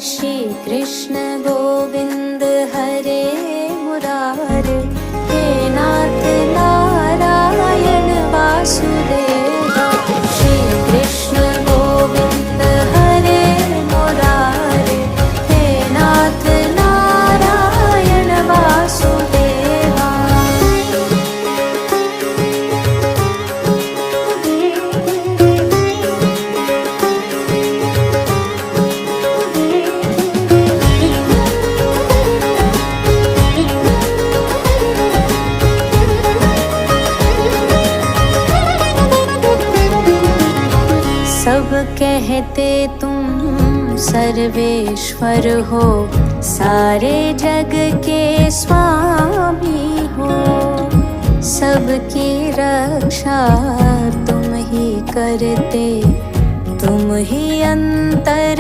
श्री कृष्ण गोविंद हरे मुरारे, हे नाथ नारायण वासुदेवा। श्री कृष्ण गोविंद हरे मुरारे, हे नाथ नारायण वासुदेवा। सब कहते तुम सर्वेश्वर हो, सारे जग के स्वामी हो। सबकी रक्षा तुम ही करते, तुम ही अंतर